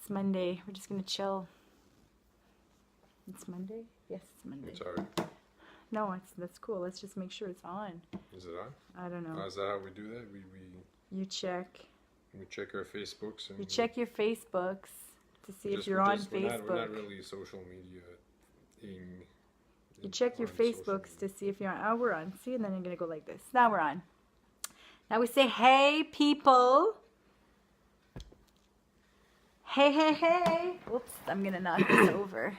It's Monday. We're just gonna chill. It's Monday? Yes, it's Monday. It's alright. No, that's cool. Let's just make sure it's on. Is it on? I don't know. Oh, is that how we do that? You check. We check our Facebooks. And You check your Facebooks to see if you're on Facebook. We're not really social media. You check your Facebooks to see if you're on. Oh, we're on. See, and then you're going to go like this. Now we're on. Now we say, hey, people. Hey, hey, hey. Whoops, I'm going to knock this over.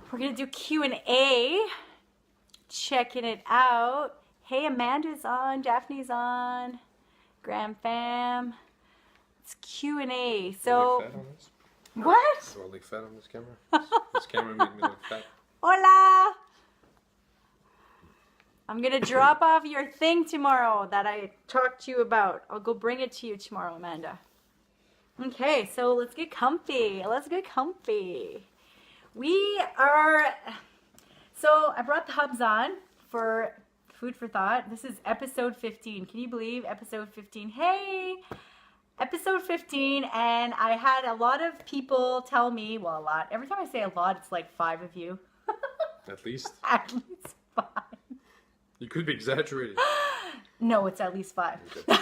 We're going to do Q&A. Checking it out. Hey, Amanda's on. Daphne's on. Graham Fam. It's Q&A. So, what? Do I look fat on this camera? This camera made me look fat. Hola! I'm gonna drop off your thing tomorrow that I talked to you about. I'll go bring it to you tomorrow, Amanda. Okay, so let's get comfy. Let's get comfy. So I brought the hubs on for food for thought. This is episode 15. Can you believe episode 15? Hey! Episode 15, and I had a lot of people tell me, well, a lot. Every time I say a lot, it's like 5 of you. At least? At least 5. You could be exaggerating. No, it's at least 5. Okay.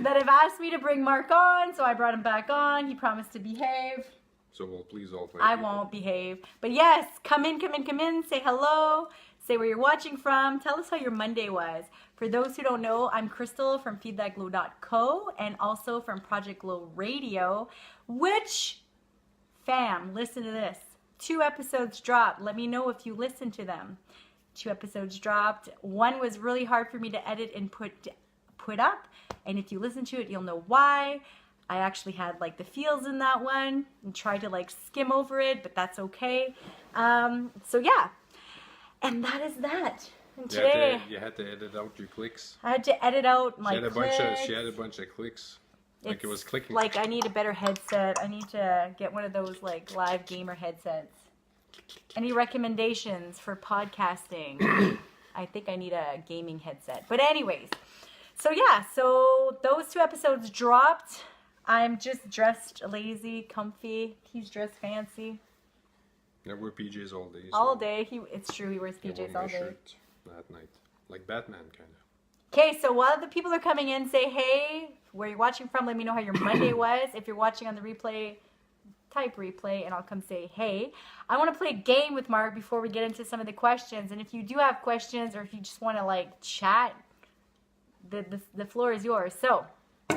That have asked me to bring Mark on, so I brought him back on. He promised to behave. So we'll please all 5 I people. won't behave. But yes, come in, say hello, say where you're watching from. Tell us how your Monday was. For those who don't know, I'm Crystal from feedthatglow.co and also from Project Glow Radio, which, fam, listen to this. 2 episodes dropped. Let me know if you listened to them. 2 episodes dropped. One was really hard for me to edit and put up. And if you listen to it, you'll know why. I actually had like the feels in that one and tried to like skim over it, but that's okay. So yeah. And that is that. And today, you had to edit out your clicks. I had to edit out my clicks. She had a bunch of clicks. Like it was clicking. Like I need a better headset. I need to get one of those like live gamer headsets. Any recommendations for podcasting? I think I need a gaming headset. But anyways, so yeah, so those 2 episodes dropped. I'm just dressed lazy, comfy. He's dressed fancy. I wear PJs all day. All day. It's true, he wears PJs all day. Shirt at night. Like Batman, kind of. Okay, so while the people are coming in, say hey, where you're watching from. Let me know how your Monday was. If you're watching on the replay, type replay, and I'll come say hey. I want to play a game with Mark before we get into some of the questions. And if you do have questions or if you just want to like chat, the floor is yours. So,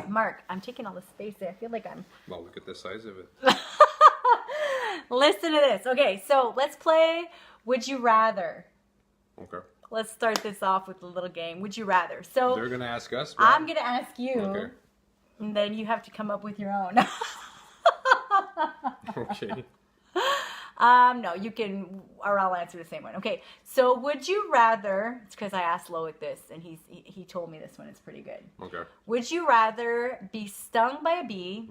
Mark, I'm taking all the space there. I feel like I'm... Well, look at the size of it. Listen to this. Okay, so let's play Would You Rather. Okay. Let's start this off with a little game. Would you rather? So they're going to ask us? Right? I'm going to ask you. Okay. And then you have to come up with your own. Okay. No, you can, or I'll answer the same one. Okay, so would you rather, it's because I asked Loic this, and he told me this one, it's pretty good. Okay. Would you rather be stung by a bee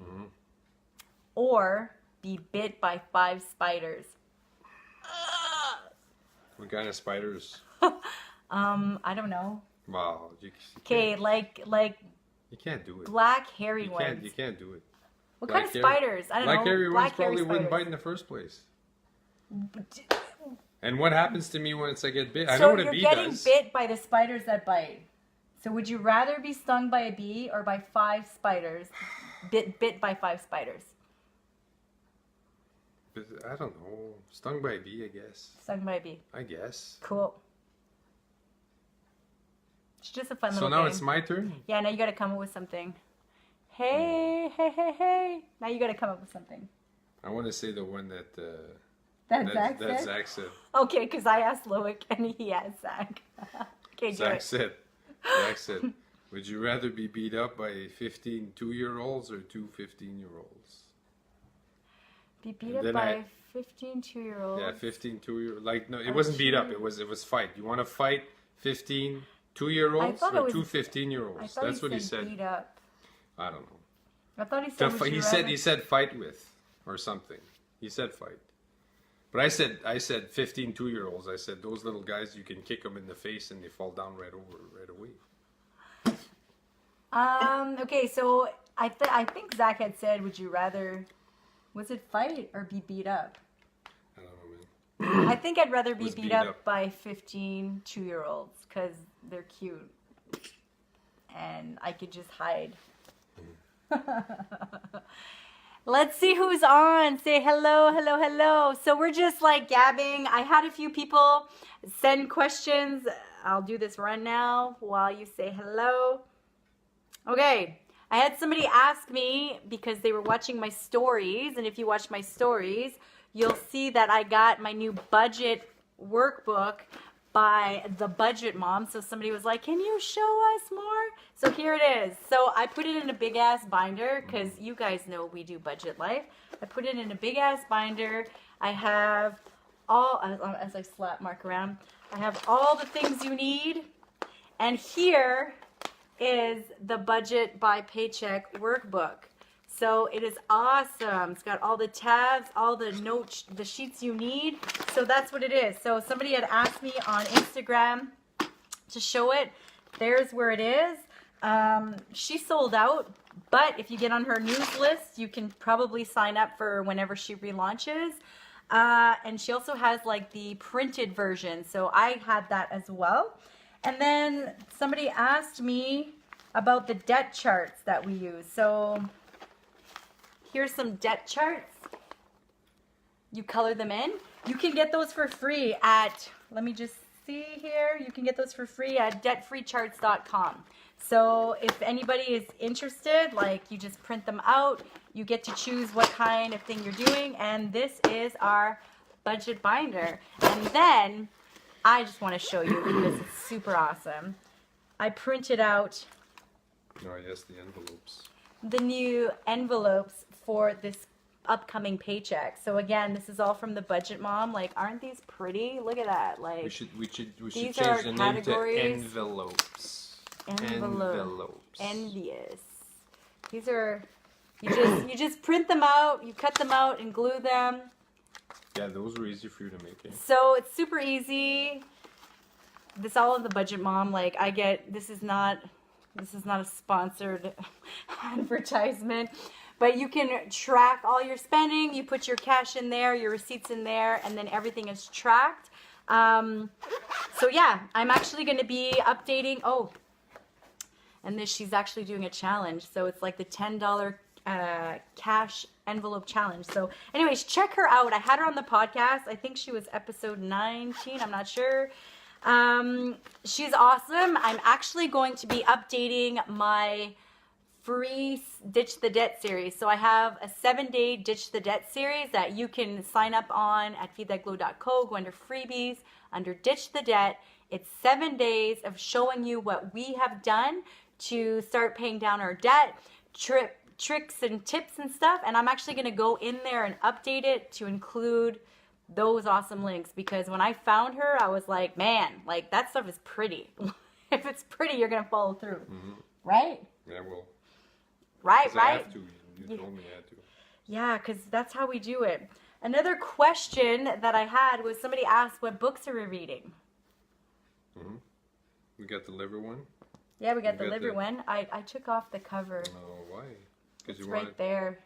or be bit by 5 spiders? What kind of spiders? I don't know. Wow. Okay, like you can't do it. Black hairy ones. You can't do it. What kind of spiders? I don't know. Black hairy ones probably spiders. wouldn't bite in the first place. And what happens to me once I get bit? I so know what a bee does. you're getting bit by the spiders that bite. So would you rather be stung by a bee or by 5 spiders? Bit by 5 spiders. I don't know. Stung by a bee, I guess. Stung by a bee. I guess. Cool. It's just a fun little game. So now game. it's my turn? Yeah, now you gotta come up with something. Hey, hey, hey, hey. Now you gotta come up with something. I want to say the one that Zach said. Okay, because I asked Loic and he asked Zach. Okay, Zach said, would you rather be beat up by 15 2-year-olds or 2 15-year-olds? Be beat up by 15 2-year-olds? Yeah, 15 2-year-olds. Like, no, it wasn't beat up. It was fight. You want to fight 15 2-year-olds or 2 15-year-olds? That's what he said. Beat up. I don't know. I thought he said he said fight with or something. He said fight. But I said 15 2-year-olds. I said those little guys, you can kick them in the face and they fall down right away. Okay, so I think Zach had said, would you rather, was it fight or be beat up? I don't know, man. I think I'd rather be Was beat beat up up. by 15 2-year-olds because they're cute. And I could just hide. Let's see who's on. Say hello, hello, hello. So we're just like gabbing. I had a few people send questions. I'll do this right now while you say hello. Okay. I had somebody ask me because they were watching my stories. And if you watch my stories, you'll see that I got my new budget workbook by the Budget Mom. So somebody was like, can you show us more? So here it is. So I put it in a big ass binder because you guys know we do budget life. I put it in a big ass binder. I have all, as I slap mark around, I have all the things you need. And here is the Budget by Paycheck workbook. So it is awesome. It's got all the tabs, all the notes, the sheets you need. So that's what it is. So somebody had asked me on Instagram to show it. There's where it is. She sold out, but if you get on her news list, you can probably sign up for whenever she relaunches. And she also has like the printed version. So I had that as well. And then somebody asked me about the debt charts that we use. So here's some debt charts. You color them in. You can get those for free at, let me just see here. You can get those for free at debtfreecharts.com. So if anybody is interested, like you just print them out. You get to choose what kind of thing you're doing. And this is our budget binder. And then I just want to show you because it's super awesome. I printed out Oh, yes, the envelopes. the new envelopes for this upcoming paycheck. So again, this is all from the Budget Mom. Like, aren't these pretty? Look at that. Like, We should these change are the name to categories. envelopes. Envelopes. Envious. These are you just print them out, you cut them out and glue them. Yeah, those were easy for you to make. Eh? So it's super easy. This all of the Budget Mom. Like I get this is not a sponsored advertisement, but you can track all your spending. You put your cash in there, your receipts in there, and then everything is tracked. So yeah, I'm actually going to be updating. Oh, and this she's actually doing a challenge. So it's like the $10 cash envelope challenge. So anyways, check her out. I had her on the podcast. I think she was episode 19. I'm not sure. She's awesome. I'm actually going to be updating my free Ditch the Debt series. So I have a 7-day Ditch the Debt series that you can sign up on at feedthatglow.co. Go under freebies, under Ditch the Debt. It's 7 days of showing you what we have done to start paying down our debt, tricks and tips and stuff. And I'm actually going to go in there and update it to include those awesome links, because when I found her, I was like, man, like that stuff is pretty. If it's pretty, you're going to follow through. Mm-hmm. Right? Yeah, well. Right. I have to. You told me I had to. Yeah, because that's how we do it. Another question that I had was somebody asked, what books are we reading? Mm-hmm. We got the liver one? Yeah, we got the liver one. I took off the cover. Oh, why? It's right there.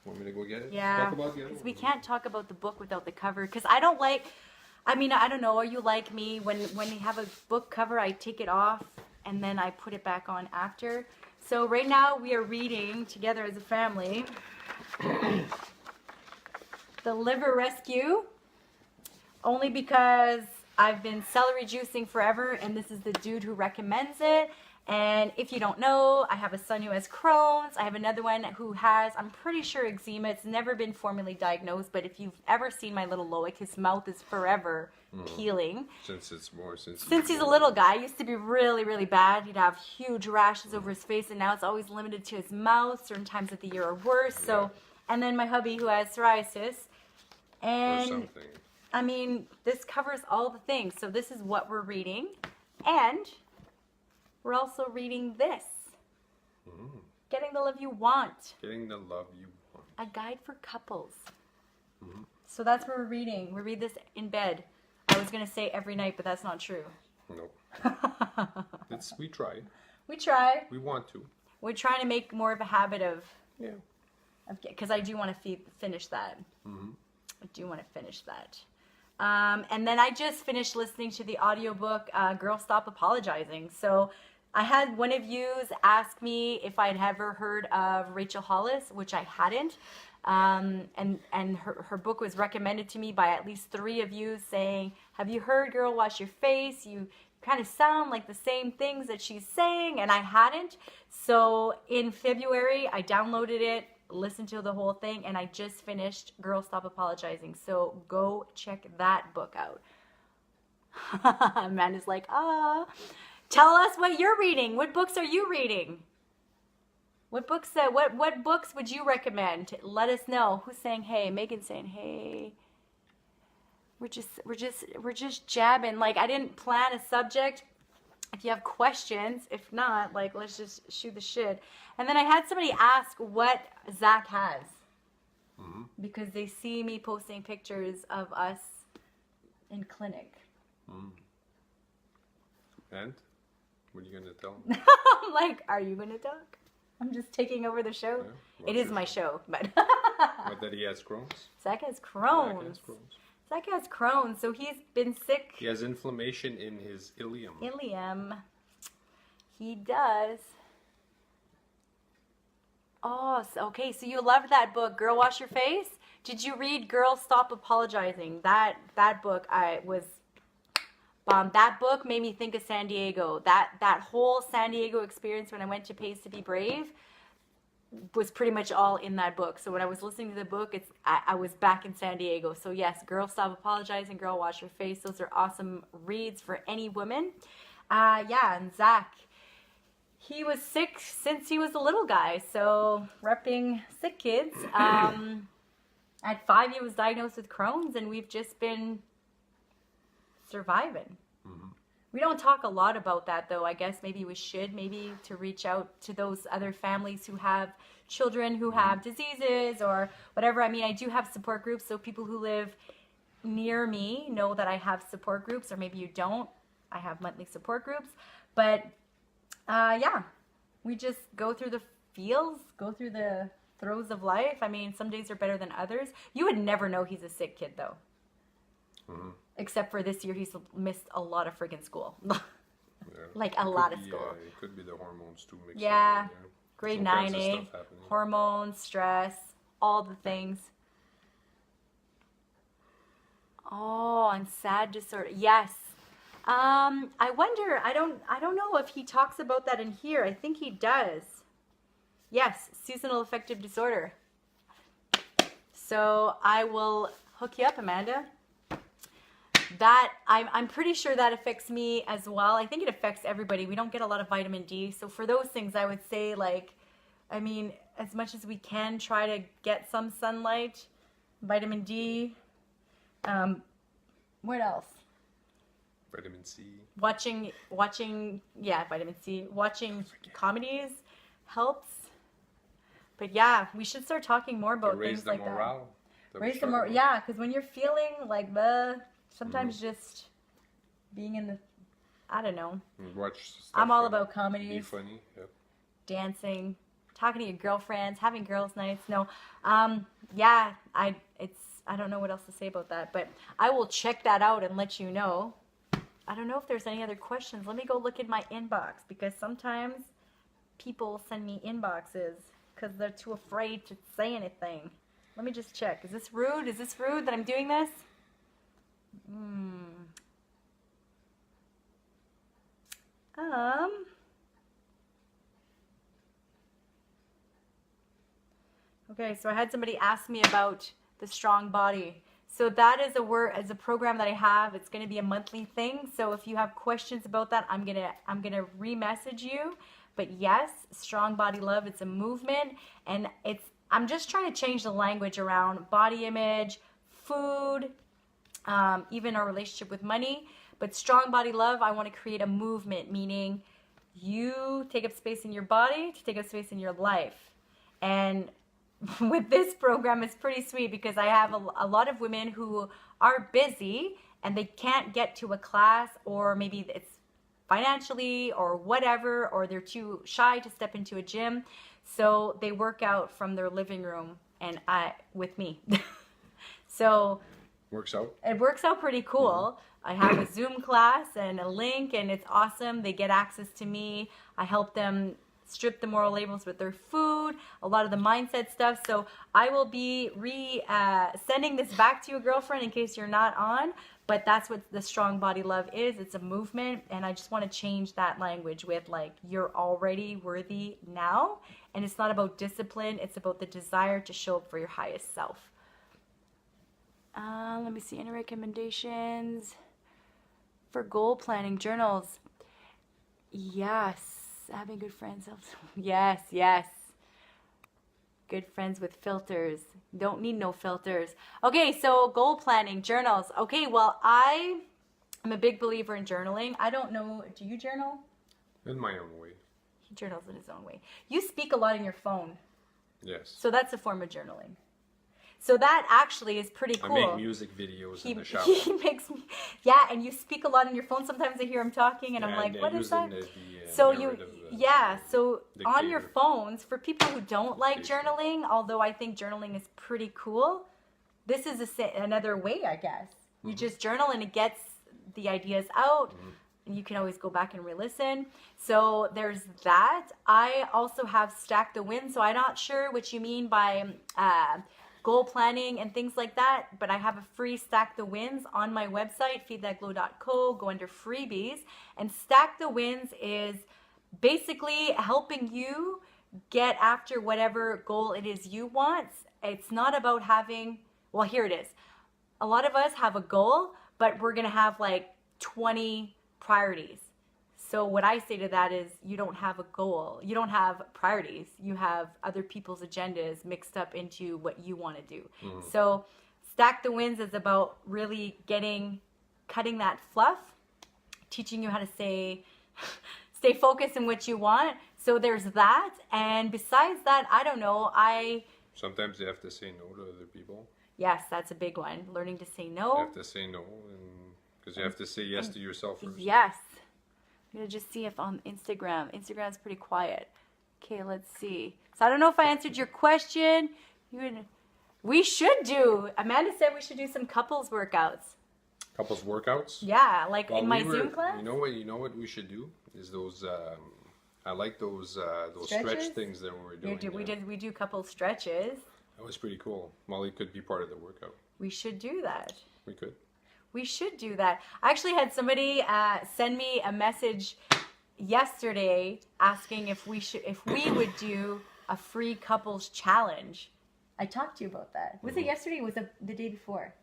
Want me to go get it? Yeah, because we can't talk about the book without the cover. Because I don't like, I mean, I don't know, are you like me? When you have a book cover, I take it off and then I put it back on after. So right now we are reading together as a family The Liver Rescue, only because I've been celery juicing forever and this is the dude who recommends it. And if you don't know, I have a son who has Crohn's. I have another one who has, I'm pretty sure, eczema. It's never been formally diagnosed, but if you've ever seen my little Loic, his mouth is forever peeling. Since he's a little guy. It used to be really, really bad. He'd have huge rashes over his face, and now it's always limited to his mouth. Certain times of the year are worse. Yeah. So, and then my hubby who has psoriasis. And, I mean, this covers all the things. So this is what we're reading. And we're also reading this. Getting the Love You Want. Getting the Love You Want. A guide for couples. So that's what we're reading. We read this in bed. I was going to say every night, but that's not true. No. We try. We try. We want to. we're trying to make more of a habit of, Yeah. because I do want to finish that. Mm-hmm. I do want to finish that. And then I just finished listening to the audiobook, Girl Stop Apologizing. So I had one of yous ask me if I'd ever heard of Rachel Hollis, which I hadn't. And her book was recommended to me by at least 3 of you saying, have you heard Girl Wash Your Face? You kind of sound like the same things that she's saying, and I hadn't. So in February, I downloaded it, listened to the whole thing, and I just finished Girl Stop Apologizing. So go check that book out. Amanda's like, tell us what you're reading. What books are you reading? What books what books would you recommend? Let us know. Who's saying hey? Megan's saying hey. We're just jabbing. Like, I didn't plan a subject. If you have questions, if not, like, let's just shoot the shit. And then I had somebody ask what Zach has. Mm-hmm. Because they see me posting pictures of us in clinic. Mm. And? What are you going to tell them? I'm like, are you going to talk? I'm just taking over the show. Yeah. It is my show, but... What, that he has Crohn's? Zach has Zach Crohn's. has Crohn's. Zach has Crohn's, so he's been sick. He has inflammation in his ileum. Ilium. He does. Oh, okay. So you loved that book, Girl Wash Your Face? Did you read Girl Stop Apologizing? That book was bomb. That book made me think of San Diego. That whole San Diego experience when I went to Pays to Be Brave was pretty much all in that book. So when I was listening to the book, I was back in San Diego. So yes, Girl Stop Apologizing, Girl Wash Your Face. Those are awesome reads for any woman. Yeah, and Zach, he was sick since he was a little guy. So repping sick kids. At 5, he was diagnosed with Crohn's, and we've just been surviving. Mm-hmm. We don't talk a lot about that, though. I guess maybe we should, maybe to reach out to those other families who have children who have diseases or whatever. I mean, I do have support groups, so people who live near me know that I have support groups, or maybe you don't. I have monthly support groups. But, yeah, we just go through the feels, go through the throes of life. I mean, some days are better than others. You would never know he's a sick kid, though. Mm-hmm. Except for this year, he's missed a lot of friggin' school. Yeah. Like a lot of school. It could be the hormones too mixed Yeah. in there. Grade All kinds 9, of 8, stuff happening. hormones, stress, all the things. Oh, and sad disorder. Yes. I wonder, I don't know if he talks about that in here. I think he does. Yes, seasonal affective disorder. So I will hook you up, Amanda. That I'm pretty sure that affects me as well. I think it affects everybody. We don't get a lot of vitamin D. So for those things, I would say, like, I mean, as much as we can, try to get some sunlight, vitamin D. What else? Vitamin C. Watching, yeah, vitamin C. Watching comedies helps. But yeah, we should start talking more about things like that. Raise the morale. Yeah, because when you're feeling like sometimes just being in the, I don't know. Watch stuff. I'm all about Be comedies, funny. Yep. dancing, talking to your girlfriends, having girls' nights. No, yeah, I don't know what else to say about that, but I will check that out and let you know. I don't know if there's any other questions. Let me go look in my inbox, because sometimes people send me inboxes because they're too afraid to say anything. Let me just check. Is this rude? Is this rude that I'm doing this? Okay, so I had somebody ask me about the strong body. So that is a program that I have. It's going to be a monthly thing. So if you have questions about that, I'm gonna re-message you. But yes, Strong Body Love, it's a movement, and I'm just trying to change the language around body image, food, even our relationship with money. But Strong Body Love, I want to create a movement, meaning you take up space in your body to take up space in your life. And with this program, it's pretty sweet, because I have a lot of women who are busy and they can't get to a class, or maybe it's financially or whatever, or they're too shy to step into a gym. So they work out from their living room and with me. So Works out. it works out pretty cool. I have a Zoom class and a link, and it's awesome. They get access to me. I help them strip the moral labels with their food, a lot of the mindset stuff. So I will be sending this back to you, girlfriend, in case you're not on. But that's what the Strong Body Love is. It's a movement, and I just want to change that language with like, you're already worthy now. And it's not about discipline. It's about the desire to show up for your highest self. Let me see, any recommendations for goal planning journals? Yes, having good friends helps. Yes, yes. Good friends with filters. Don't need no filters. Okay, so goal planning journals. Okay, well, I am a big believer in journaling. I don't know, do you journal? In my own way. He journals in his own way. You speak a lot in your phone. Yes. So that's a form of journaling. So that actually is pretty cool. I make music videos in the shower. He makes me, yeah, and you speak a lot on your phone. Sometimes I hear him talking, and I'm like, what is that? So you, yeah, so on your phones, for people who don't like journaling, although I think journaling is pretty cool, this is another way, I guess. You just journal, and it gets the ideas out. And you can always go back and re-listen. So there's that. I also have Stack the Win. So I'm not sure what you mean by goal planning and things like that, but I have a free Stack the Wins on my website, feedthatglow.co. Go under freebies, and Stack the Wins is basically helping you get after whatever goal it is you want. It's not about having, well, here it is. A lot of us have a goal, but we're gonna have like 20 priorities. So what I say to that is, you don't have a goal. You don't have priorities. You have other people's agendas mixed up into what you want to do. So Stack the Wins is about really cutting that fluff, teaching you how to stay focused in what you want. So there's that. And besides that, I don't know. Sometimes you have to say no to other people. Yes, that's a big one. Learning to say no. You have to say no, because you have to say yes to yourself first. Yes. I'm going to just see if on Instagram's pretty quiet. Okay, let's see. So I don't know if I answered your question. We should do, Amanda said we should do some couples workouts. Couples workouts? Yeah, like in my Zoom class. You know what we should do? Is those, I like those stretch things that we're doing. We do couple stretches. That was pretty cool. Molly could be part of the workout. We should do that. We could. We should do that. I actually had somebody send me a message yesterday asking if we would do a free couples challenge. I talked to you about that. Was it yesterday? Or was it the day before?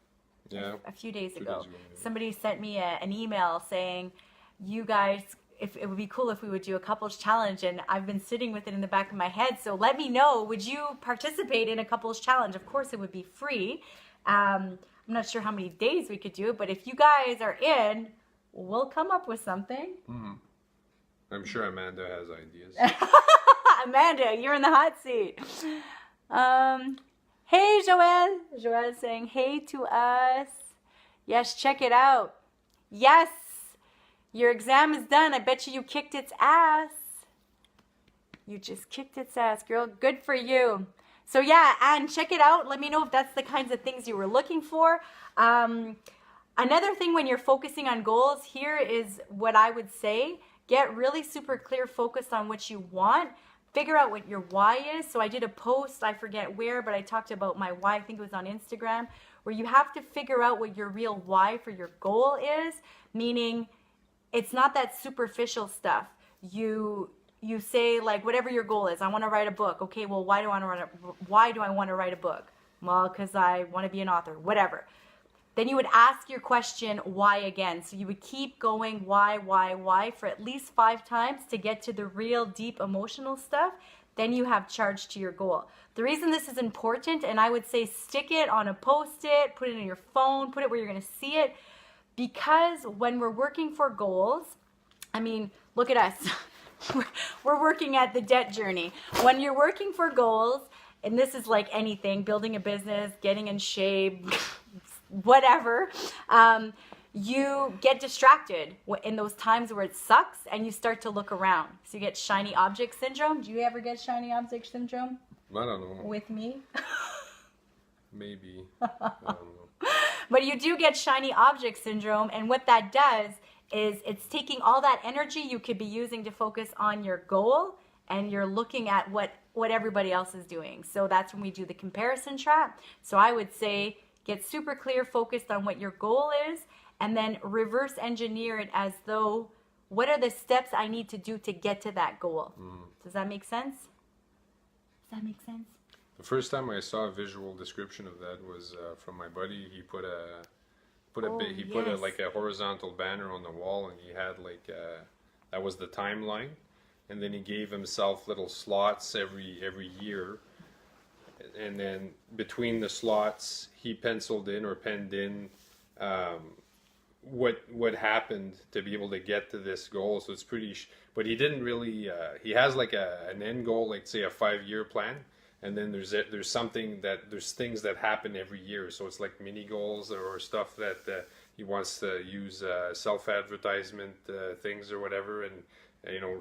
Yeah. A few days ago. Somebody sent me an email saying, you guys, if it would be cool if we would do a couples challenge, and I've been sitting with it in the back of my head. So let me know, would you participate in a couples challenge? Of course, it would be free. I'm not sure how many days we could do it, but if you guys are in, we'll come up with something. I'm sure Amanda has ideas. Amanda, you're in the hot seat. Hey, Joelle. Joelle saying hey to us. Yes, check it out. Yes, your exam is done. I bet you kicked its ass. You just kicked its ass, girl. Good for you. So yeah, and check it out. Let me know if that's the kinds of things you were looking for. Another thing when you're focusing on goals, here is what I would say. Get really super clear, focused on what you want. Figure out what your why is. So I did a post, I forget where, but I talked about my why. I think it was on Instagram, where you have to figure out what your real why for your goal is. Meaning, it's not that superficial stuff. You say, like, whatever your goal is. I want to write a book. Okay, well, why do I want to write a book? Well, because I want to be an author, whatever. Then you would ask your question, why again? So you would keep going, why, for at least 5 times to get to the real deep emotional stuff. Then you have charge to your goal. The reason this is important, and I would say stick it on a Post-it, put it in your phone, put it where you're going to see it. Because when we're working for goals, I mean, look at us. We're working at the debt journey. When you're working for goals, and this is like anything, building a business, getting in shape, whatever, you get distracted in those times where it sucks and you start to look around. So you get shiny object syndrome. Do you ever get shiny object syndrome? I don't know. With me? Maybe. I don't know. But you do get shiny object syndrome, and what that does is it's taking all that energy you could be using to focus on your goal, and you're looking at what everybody else is doing. So that's when we do the comparison trap. So I would say get super clear, focused on what your goal is, and then reverse engineer it as though, what are the steps I need to do to get to that goal? Does that make sense? Does that make sense? The first time I saw a visual description of that was from my buddy. He put like a horizontal banner on the wall, and he had like that was the timeline, and then he gave himself little slots every year, and then between the slots he penciled in or penned in what happened to be able to get to this goal. So it's pretty. But he didn't really. He has like an end goal, like say a 5-year plan. And then there's things that happen every year. So it's like mini goals or stuff that he wants to use self-advertisement things or whatever. And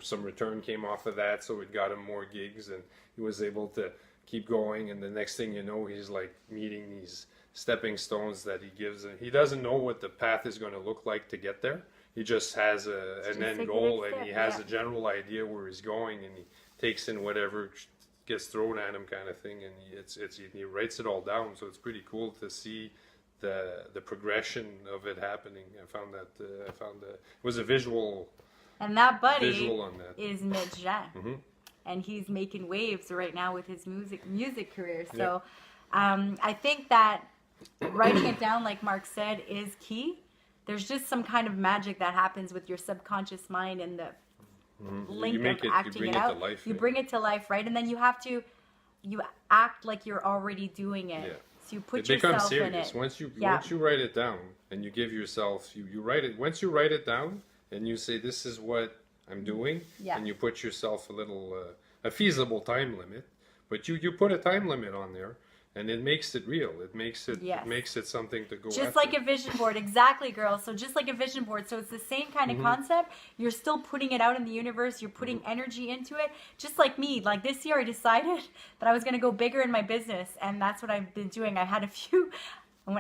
some return came off of that, so it got him more gigs, and he was able to keep going. And the next thing you know, he's like meeting these stepping stones that he gives. And he doesn't know what the path is going to look like to get there. He just has an end goal, and he has a general idea where he's going, and he takes in whatever gets thrown at him, kind of thing, and he writes it all down. So it's pretty cool to see the progression of it happening. I found it was a visual. And that buddy on that is Mitch Jean, and he's making waves right now with his music career. So I think that writing it down, like Mark said, is key. There's just some kind of magic that happens with your subconscious mind and the link of acting it out. You bring it to life, right? And then you act like you're already doing it. Yeah. So you put yourself in it. Once you write it down and you give yourself, you write it. Once you write it down and you say, this is what I'm doing, and you put yourself a feasible time limit, but you put a time limit on there. And it makes it real. It makes it something to go after. Just like a vision board. Exactly, girls. So just like a vision board. So it's the same kind of concept. You're still putting it out in the universe. You're putting energy into it. Just like me. Like this year I decided that I was going to go bigger in my business. And that's what I've been doing. I had a few...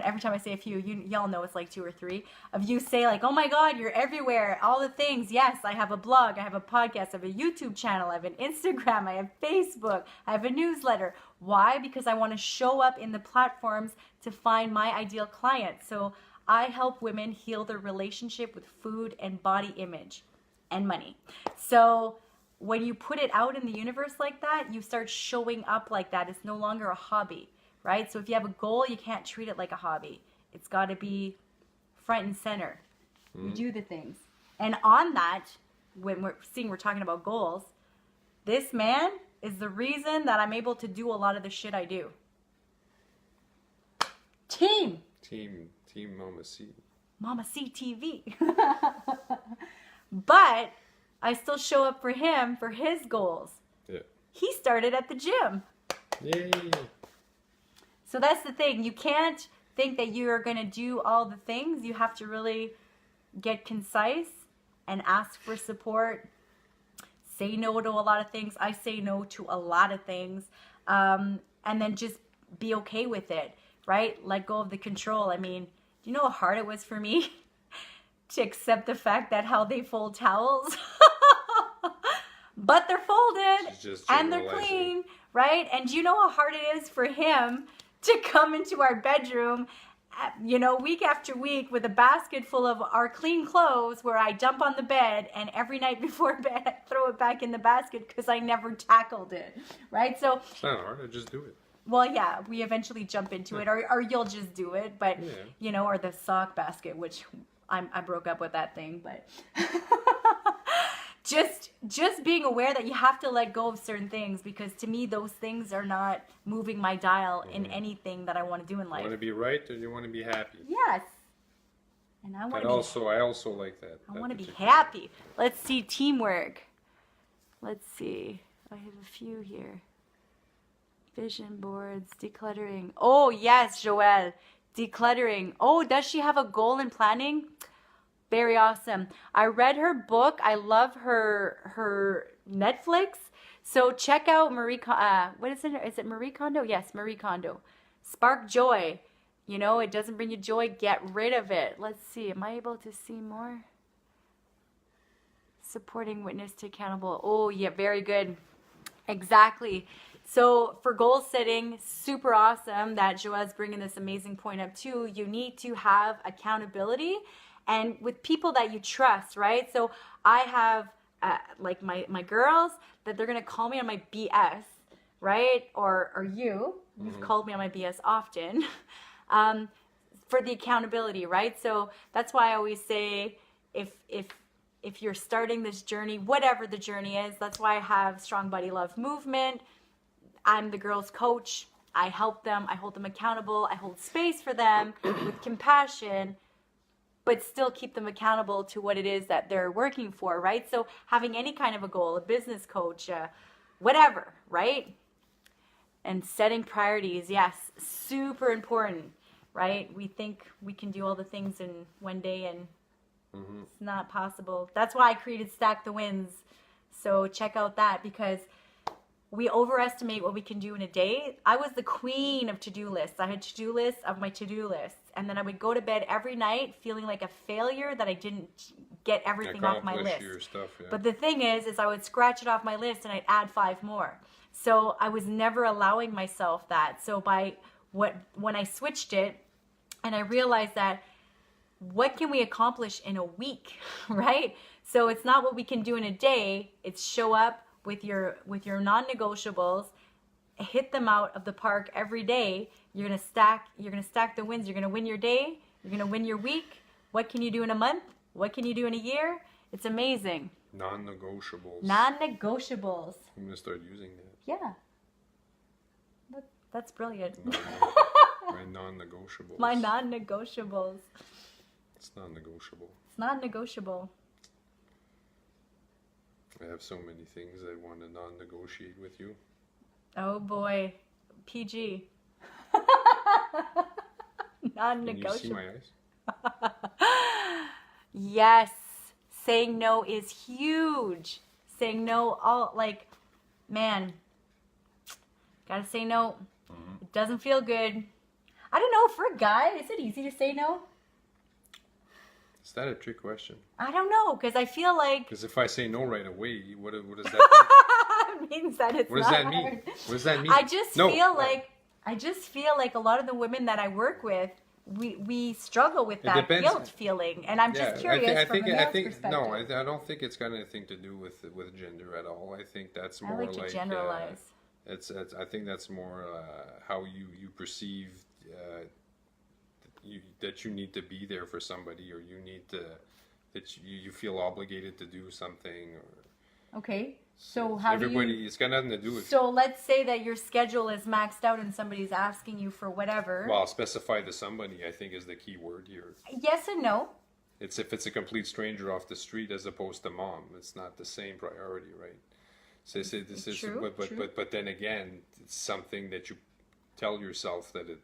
Every time I say a few, y'all know it's like 2 or 3 of you say like, oh my God, you're everywhere. All the things. Yes, I have a blog. I have a podcast. I have a YouTube channel. I have an Instagram. I have Facebook. I have a newsletter. Why? Because I want to show up in the platforms to find my ideal client. So I help women heal their relationship with food and body image and money. So when you put it out in the universe like that, you start showing up like that. It's no longer a hobby. Right? So if you have a goal, you can't treat it like a hobby. It's got to be front and center. You do the things. And on that, when we're talking about goals, this man is the reason that I'm able to do a lot of the shit I do. Team Mama C. Mama C TV. But I still show up for him for his goals. Yeah. He started at the gym. Yay. So that's the thing. You can't think that you are going to do all the things. You have to really get concise and ask for support. Say no to a lot of things. I say no to a lot of things. And then just be okay with it, right? Let go of the control. I mean, do you know how hard it was for me to accept the fact that how they fold towels? But they're folded and they're clean, right? And do you know how hard it is for him to come into our bedroom, week after week with a basket full of our clean clothes where I dump on the bed, and every night before bed I throw it back in the basket because I never tackled it, right? So it's not hard, I just do it. Well, yeah, we eventually jump into it, or you'll just do it, but or the sock basket, which I broke up with that thing, but just being aware that you have to let go of certain things, because to me those things are not moving my dial in anything that I want to do in life. You want to be right, or you want to be happy? Yes. And I want to I also like that. I want to be happy. Let's see, teamwork. Let's see. I have a few here. Vision boards, decluttering. Oh yes, Joelle. Decluttering. Oh, does she have a goal in planning? Very awesome. I read her book. I love her Netflix. So check out what is it? Is it Marie Kondo? Yes, Marie Kondo. Spark joy. You know, it doesn't bring you joy. Get rid of it. Let's see. Am I able to see more? Supporting witness to accountable. Oh, yeah, very good. Exactly. So for goal setting, super awesome that Joelle's bringing this amazing point up too. You need to have accountability and with people that you trust, right? So I have like my girls that they're going to call me on my BS, right? Or you've called me on my BS often for the accountability, right? So that's why I always say if you're starting this journey, whatever the journey is, that's why I have Strong Body Love Movement. I'm the girls' coach. I help them. I hold them accountable. I hold space for them with compassion, but still keep them accountable to what it is that they're working for, right? So having any kind of a goal, a business coach, whatever, right? And setting priorities, yes, super important, right? We think we can do all the things in one day and it's not possible. That's why I created Stack the Wins. So check out that because we overestimate what we can do in a day. I was the queen of to-do lists. I had to-do lists of my to-do lists. And then I would go to bed every night feeling like a failure that I didn't get everything off my list. Your stuff, yeah. But the thing is I would scratch it off my list and I'd add 5 more. So I was never allowing myself that. So when I switched it and I realized that what can we accomplish in a week, right? So it's not what we can do in a day. It's show up with your non-negotiables, hit them out of the park every day. You're gonna stack the wins. You're gonna win your day. You're gonna win your week. What can you do in a month? What can you do in a year? It's amazing. Non-negotiables. Non-negotiables. I'm gonna start using that. Yeah. That's brilliant. My non-negotiables. My non-negotiables. It's non-negotiable. It's non-negotiable. I have so many things I want to non-negotiate with you. Oh boy. PG. Non-negotiable. Can you see my eyes? Yes. Saying no is huge. Saying no, man, gotta say no. It doesn't feel good. I don't know, for a guy, is it easy to say no? Is that a trick question? I don't know, because I feel like... Because if I say no right away, what does that mean? It means that it's What does that mean? What does that mean? I just feel like a lot of the women that I work with, we struggle with that guilt feeling, and I'm just curious from a male's perspective. No, I don't think it's got anything to do with gender at all. I think that's more I like to generalize. I think that's more how you perceive that you need to be there for somebody, or you need to that you feel obligated to do something, or okay. So how it's got nothing to do with. So let's say that your schedule is maxed out and somebody's asking you for whatever. Well, specify the somebody, I think, is the key word here. Yes and no. It's if it's a complete stranger off the street as opposed to mom. It's not the same priority, right? So this is true. But then again, it's something that you tell yourself that it.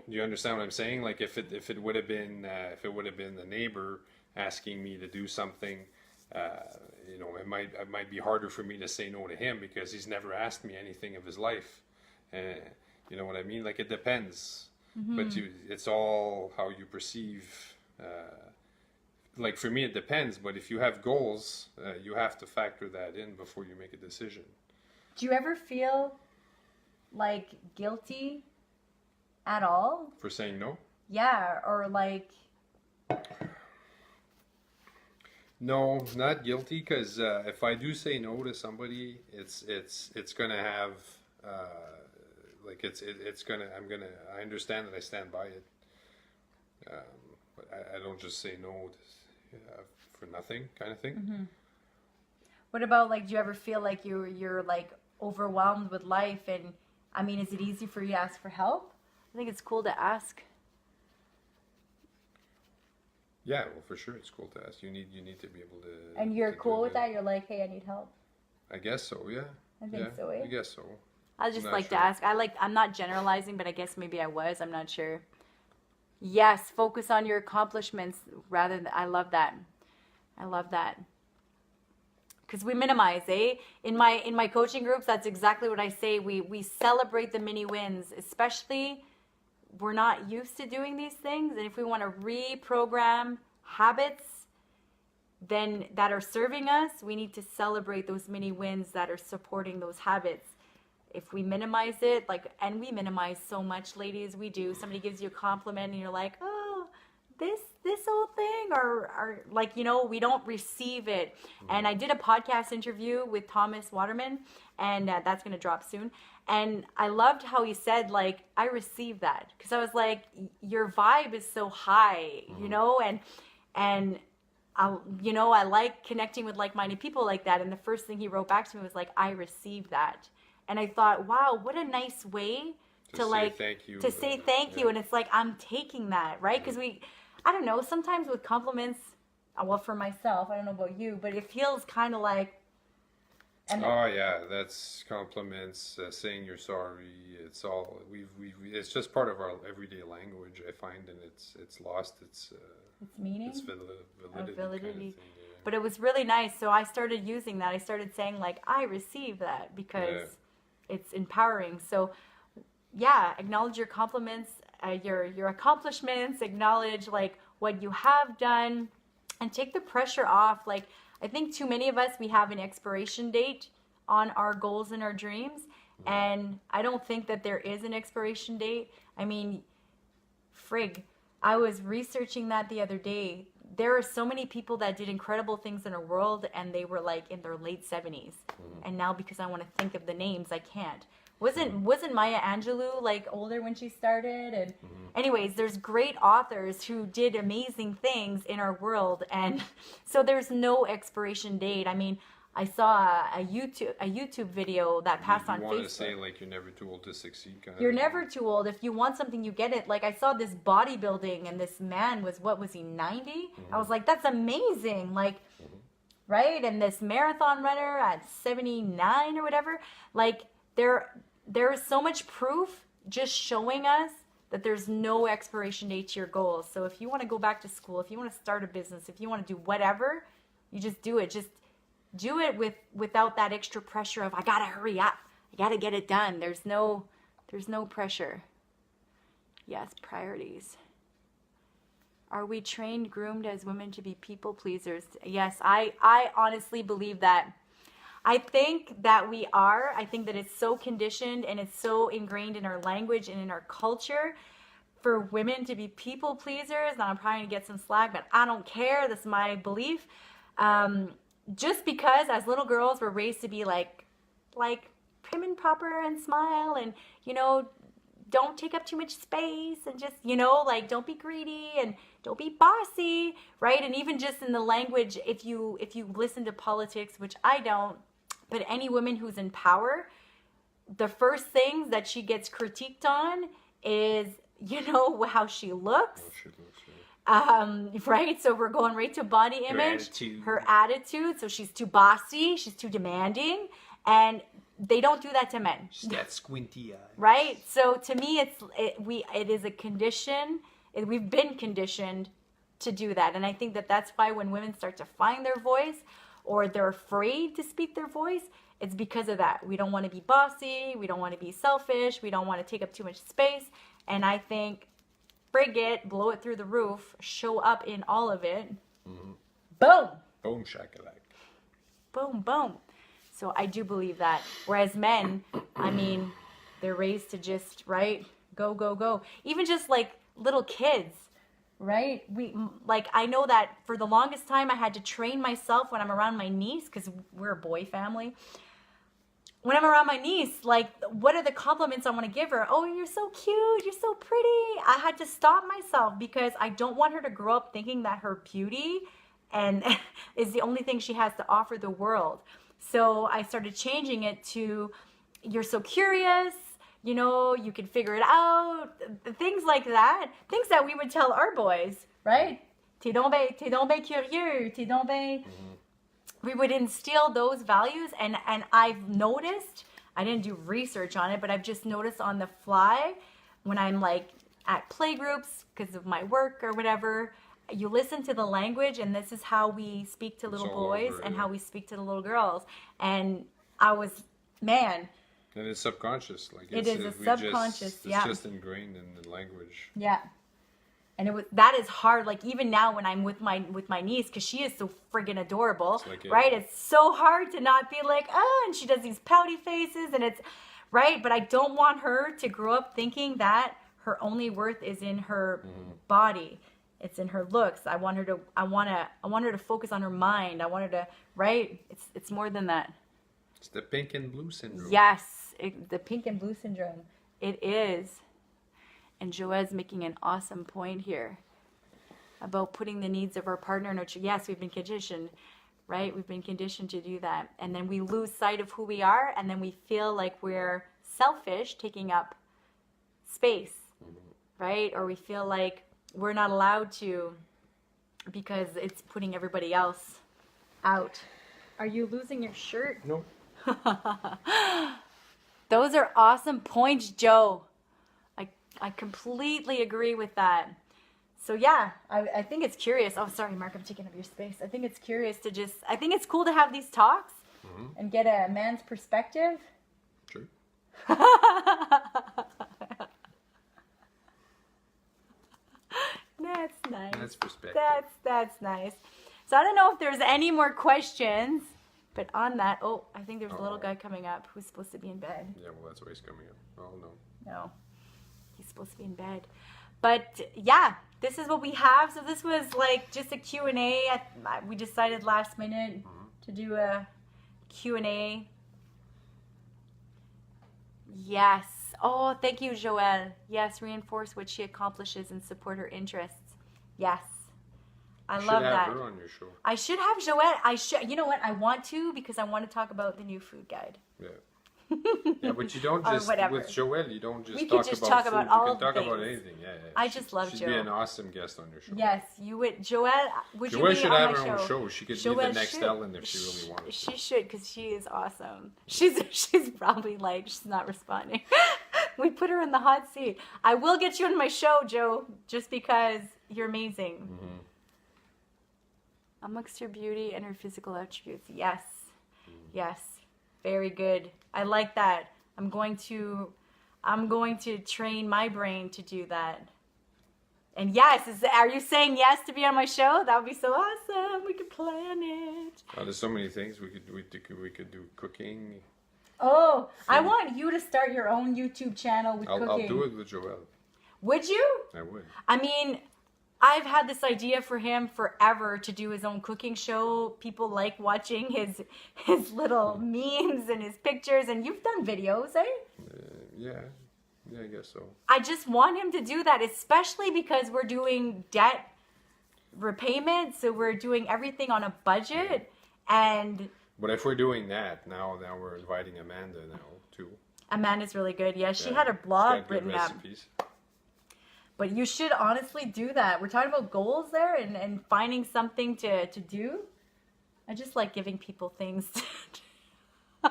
You understand what I'm saying? Like if it would have been the neighbor asking me to do something. It might be harder for me to say no to him because he's never asked me anything of his life. You know what I mean? Like it depends, but it's all how you perceive. Like for me, it depends. But if you have goals, you have to factor that in before you make a decision. Do you ever feel like guilty at all for saying no? Yeah, or like. No, not guilty, because if I do say no to somebody, it's gonna have I understand that I stand by it, but I don't just say no for nothing, kind of thing. Mm-hmm. What about do you ever feel like you're like overwhelmed with life, and I mean, is it easy for you to ask for help? I think it's cool to ask. Yeah, well, for sure, it's cool to ask. You need to be able to. And you're cool with that? You're like, hey, I need help. I guess so. Yeah. I think so. I guess so. I just Not like to sure. ask. I'm not generalizing, but I guess maybe I was. I'm not sure. Yes, focus on your accomplishments rather than, I love that. I love that. Because we minimize, eh? In my coaching groups, that's exactly what I say. We celebrate the mini wins, especially we're not used to doing these things, and if we want to reprogram habits then that are serving us, we need to celebrate those mini wins that are supporting those habits. If we minimize it, like, and we minimize so much, ladies, we do. Somebody gives you a compliment and you're like, oh, this whole thing, or like, we don't receive it. And I did a podcast interview with Thomas Waterman, and that's going to drop soon. And I loved how he said, like, I received that, because I was like, your vibe is so high, and I like connecting with like-minded people like that. And the first thing he wrote back to me was like, I received that. And I thought, wow, what a nice way to say thank you. To say thank you. And it's like, I'm taking that, right? Because I don't know, sometimes with compliments, well, for myself, I don't know about you, but it feels kind of like. Oh yeah, that's compliments, saying you're sorry. It's all it's just part of our everyday language, I find, and it's lost its meaning, its validity. Validity. Kind of thing, yeah. But it was really nice. So I started using that. I started saying, like, I received that, because it's empowering. So yeah, acknowledge your compliments, your accomplishments, acknowledge like what you have done, and take the pressure off. Like, I think too many of us, we have an expiration date on our goals and our dreams, and I don't think that there is an expiration date. I mean, frig, I was researching that the other day. There are so many people that did incredible things in our world, and they were like in their late 70s. And now, because I want to think of the names, I can't. Wasn't Maya Angelou like older when she started? And anyways, there's great authors who did amazing things in our world, and so there's no expiration date. I mean, I saw a YouTube video that passed on Facebook. You want to say, like, you're never too old to succeed, kind of. You're never too old. If you want something, you get it. Like, I saw this bodybuilding, and this man was, what was he, 90? I was like, that's amazing. Like, right? And this marathon runner at 79 or whatever. Like, there is so much proof just showing us that there's no expiration date to your goals. So if you want to go back to school, if you want to start a business, if you want to do whatever, you just do it. Just do it without that extra pressure of, I gotta hurry up, I gotta get it done. There's no pressure. Yes, priorities. Are we trained, groomed as women to be people pleasers? Yes, I honestly believe that. I think that we are. I think that it's so conditioned and it's so ingrained in our language and in our culture for women to be people pleasers. And I'm probably going to get some slack, but I don't care. That's my belief. Just because as little girls we're raised to be like prim and proper and smile and, don't take up too much space and just, like, don't be greedy and don't be bossy, right? And even just in the language, if you listen to politics, which I don't, but any woman who's in power, the first things that she gets critiqued on is, how she looks. Right? So we're going right to body image. Her attitude. So she's too bossy. She's too demanding. And they don't do that to men. She's that squinty eye. Right? So to me, it is a condition. We've been conditioned to do that. And I think that that's why when women start to find their voice, or they're afraid to speak their voice, it's because of that. We don't want to be bossy. We don't want to be selfish. We don't want to take up too much space. And I think, frig it, blow it through the roof, show up in all of it. Boom. Boom shakalak. Boom, boom. So I do believe that. Whereas men, I mean, they're raised to just, right, go, go, go. Even just like little kids. Right? I know that for the longest time I had to train myself when I'm around my niece, because we're a boy family. When I'm around my niece, like, what are the compliments I want to give her? Oh, you're so cute. You're so pretty. I had to stop myself because I don't want her to grow up thinking that her beauty and is the only thing she has to offer the world. So I started changing it to, you're so curious. You can figure it out. Things like that. Things that we would tell our boys, right? T'es donc ben curieux. T'es donc ben... We would instill those values. And I've noticed I didn't do research on it, but I've just noticed on the fly when I'm like at play groups because of my work or whatever, you listen to the language, and this is how we speak to little boys and how we speak to the little girls. And I was, man. And it's subconscious. Like it is a subconscious, it's just ingrained in the language. Yeah. And that is hard. Like even now when I'm with my niece, because she is so friggin' adorable, right? It's so hard to not be like, oh, and she does these pouty faces, and it's right. But I don't want her to grow up thinking that her only worth is in her body. It's in her looks. I want her to focus on her mind. I want her to, right? It's more than that. It's the pink and blue syndrome. Yes, the pink and blue syndrome. It is. And Joette's making an awesome point here about putting the needs of our partner in our... Yes, we've been conditioned, right? We've been conditioned to do that. And then we lose sight of who we are, and then we feel like we're selfish, taking up space, right? Or we feel like we're not allowed to because it's putting everybody else out. Are you losing your shirt? No. Those are awesome points, Joe. I completely agree with that. So yeah, I think it's curious. Oh, sorry, Mark, I'm taking up your space. I think it's curious to I think it's cool to have these talks and get a man's perspective. Sure. That's nice. That's perspective. That's nice. So I don't know if there's any more questions, but on that, I think there's a little guy coming up who's supposed to be in bed. Yeah, well, that's why he's coming up. Oh, no. No. He's supposed to be in bed. But yeah, this is what we have. So this was like just a Q&A. We decided last minute to do a Q&A. Yes. Oh, thank you, Joelle. Yes, reinforce what she accomplishes and support her interests. Yes. I love that. You should have her on your show. I should have Joelle. You know what? I want to because I want to talk about the new food guide. Yeah. Yeah, but you don't just with Joelle. You don't just talk about food. You can talk about anything. Yeah. I just love Joelle. Joelle. She'd be an awesome guest on your show. Yes, you would. Joelle, Joelle should have her own show. She could be the next Ellen if she really wanted. She should, because she is awesome. She's probably like she's not responding. We put her in the hot seat. I will get you on my show, Joe, just because you're amazing. Amongst her beauty and her physical attributes. Yes. Yes. Very good. I like that. I'm going to train my brain to do that. And yes, are you saying yes to be on my show? That would be so awesome. We could plan it. Oh, there's so many things we could do cooking. Oh, I want you to start your own YouTube channel with cooking. I'll do it with Joelle. Would you? I would. I mean, I've had this idea for him forever to do his own cooking show. People like watching his little memes and his pictures, and you've done videos, eh? Yeah, I guess so. I just want him to do that, especially because we're doing debt repayment, so we're doing everything on a budget, and... But if we're doing that, now we're inviting Amanda now, too. Amanda's really good. Yeah, she had her blog written recipes. up. But you should honestly do that. We're talking about goals there and finding something to do. I just like giving people things to do.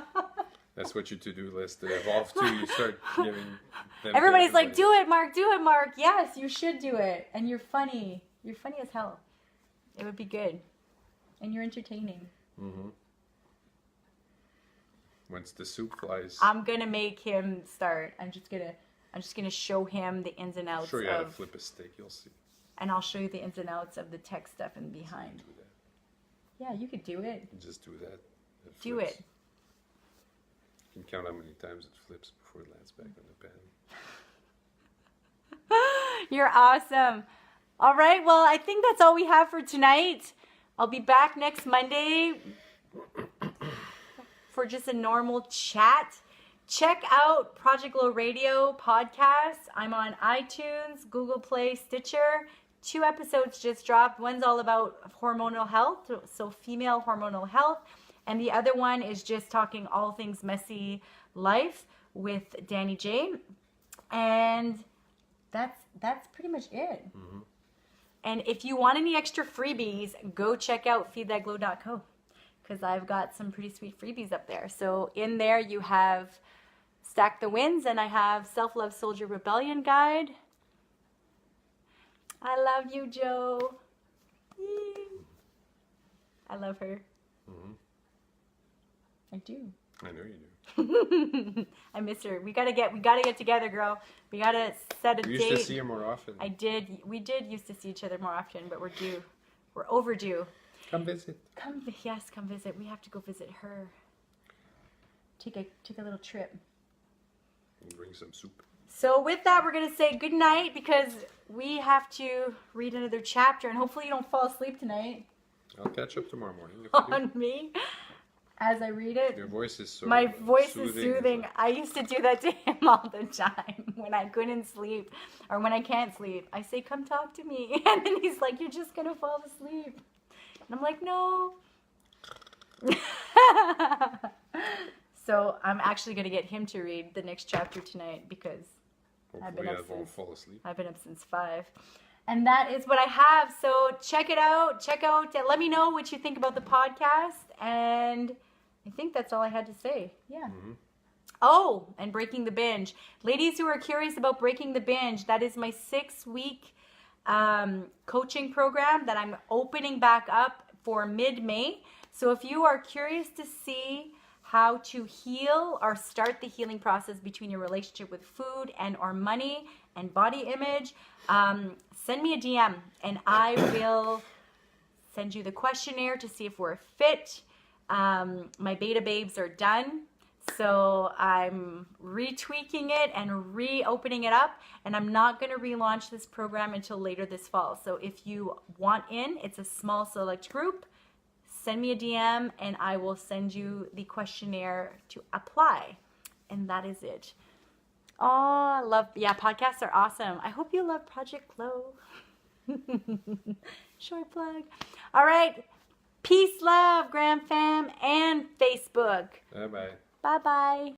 That's what your to-do list evolves to. You start giving them Everybody's like, do it, Mark. Yes, you should do it. And you're funny. You're funny as hell. It would be good. And you're entertaining. Once the soup flies. I'm going to make him start. I'm just gonna show him the ins and outs. I'll show you how to flip a steak. You'll see. And I'll show you the ins and outs of the tech stuff and behind. Do that. Yeah, you could do it. Just do that. Do it. You can count how many times it flips before it lands back on the pan. You're awesome. All right. Well, I think that's all we have for tonight. I'll be back next Monday for just a normal chat. Check out Project Glow Radio podcast. I'm on iTunes, Google Play, Stitcher. 2 episodes just dropped. One's all about hormonal health, so female hormonal health. And the other one is just talking all things messy life with Danny J. And that's pretty much it. And if you want any extra freebies, go check out feedthatglow.co because I've got some pretty sweet freebies up there. So in there you have Stack the Wins, and I have Self-Love Soldier Rebellion Guide. I love you, Joe. Yee. I love her. Mm-hmm. I do. I know you do. I miss her. We gotta get together, girl. We gotta set a date. We used to see her more often. We did used to see each other more often, but we're due. We're overdue. Come visit. Come visit. We have to go visit her. Take a little trip. Bring some soup. So with that, we're gonna say good night because we have to read another chapter, and hopefully you don't fall asleep tonight. I'll catch up tomorrow morning. If you On me as I read it. Your voice is so My voice is soothing. soothing. I used to do that to him all the time when I couldn't sleep or when I can't sleep. I say, come talk to me. And then he's like, you're just going to fall asleep. And I'm like, no. So I'm actually going to get him to read the next chapter tonight because Hopefully I won't fall asleep. I've been up since 5. And that is what I have. So check it out. Let me know what you think about the podcast. And I think that's all I had to say. Yeah. Mm-hmm. Oh, and Breaking the Binge. Ladies who are curious about Breaking the Binge, that is my 6-week coaching program that I'm opening back up for mid-May. So if you are curious to see how to heal or start the healing process between your relationship with food and or money and body image, send me a DM and I will send you the questionnaire to see if we're a fit. My beta babes are done. So I'm retweaking it and reopening it up, and I'm not going to relaunch this program until later this fall. So if you want in, it's a small select group. Send me a DM and I will send you the questionnaire to apply. And that is it. Oh, podcasts are awesome. I hope you love Project Glow. Short plug. All right. Peace, love, Gram Fam, and Facebook. Bye-bye. Bye-bye.